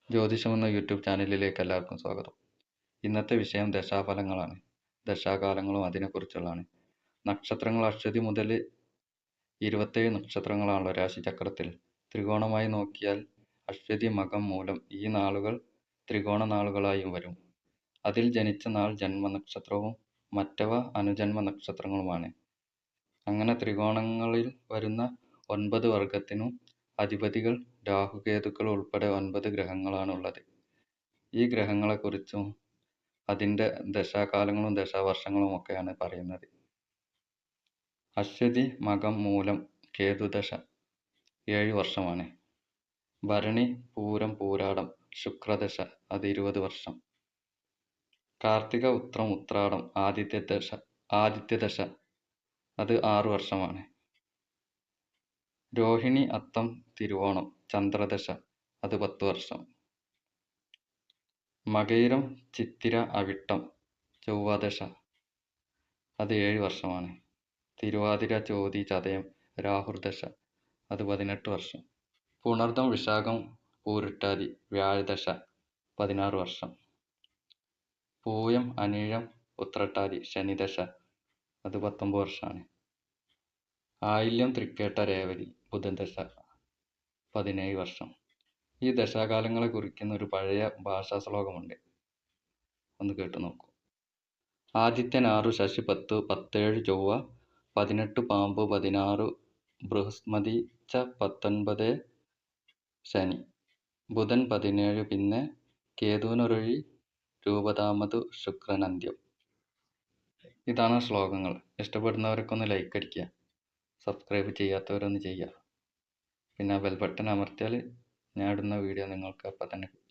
ജ്യോതിഷം എന്ന യൂട്യൂബ് ചാനലിലേക്ക് എല്ലാവർക്കും സ്വാഗതം. ഇന്നത്തെ വിഷയം ദശാഫലങ്ങളാണ്. ദശാകാലങ്ങളും അതിനെക്കുറിച്ചുള്ളതാണ്. നക്ഷത്രങ്ങൾ അശ്വതി മുതൽ 27 നക്ഷത്രങ്ങളാണല്ലോ രാശിചക്രത്തിൽ. ത്രികോണമായി നോക്കിയാൽ അശ്വതി, മകം, മൂലം ഈ നാളുകൾ ത്രികോണ നാളുകളായും വരും. അതിൽ ജനിച്ച നാൾ ജന്മനക്ഷത്രവും മറ്റവ അനുജന്മ നക്ഷത്രങ്ങളുമാണ്. അങ്ങനെ ത്രികോണങ്ങളിൽ വരുന്ന 9 വർഗത്തിനും അധിപതികൾ രാഹുകേതുക്കൾ ഉൾപ്പെടെ 9 ഗ്രഹങ്ങളാണുള്ളത്. ഈ ഗ്രഹങ്ങളെക്കുറിച്ചും അതിൻ്റെ ദശാകാലങ്ങളും ദശാവർഷങ്ങളും ഒക്കെയാണ് പറയുന്നത്. അശ്വതി, മകം, മൂലം കേതുദശ 7 വർഷമാണ്. ഭരണി, പൂരം, പൂരാടം ശുക്രദശ അത് 20 വർഷം. കാർത്തിക, ഉത്രം, ഉത്രാടം ആദിത്യദശ അത് 6 വർഷമാണ്. രോഹിണി, അത്തം, തിരുവോണം ചന്ദ്രദശ അത് 10 വർഷം. മകയിരം, ചിത്തിര, അവിട്ടം ചൊവ്വാദശ അത് 7 വർഷമാണ്. തിരുവാതിര, ചോതി, ചതയം രാഹുർദശ അത് 18 വർഷം. പുണർദം, വിശാഖം, പൂരുട്ടാതി വ്യാഴദശ 16 വർഷം. പൂയം, അനിഴം, ഉത്രട്ടാതി ശനിദശ അത് 19 വർഷമാണ്. ആയില്യം, തൃക്കേട്ട, രേവതി ബുധൻദശ 17 വർഷം. ഈ ദശാകാലങ്ങളെ കുറിക്കുന്ന ഒരു പഴയ ഭാഷാ ശ്ലോകമുണ്ട്, ഒന്ന് കേട്ടു നോക്കൂ. ആദിത്യൻ 6, ശശി 10, 17 ചൊവ്വ, 18 പാമ്പ്, 16 ബൃഹസ്പതി, 19 ശനി, ബുധൻ 17, പിന്നെ കേതുവിനൊരഴി, രൂപതാമതു, ശുക്രൻ അന്ത്യം. ഇതാണ് ശ്ലോകങ്ങൾ. ഇഷ്ടപ്പെടുന്നവരൊക്കെ ഒന്ന് ലൈക്ക് അടിക്കുക, സബ്സ്ക്രൈബ് ചെയ്യാത്തവരൊന്ന് ചെയ്യുക. പിന്നെ ബെൽ ബട്ടൺ അമർത്തിയാൽ ഞാൻ ഇടുന്ന വീഡിയോ നിങ്ങൾക്ക് അപ്പം തന്നെ കിട്ടും.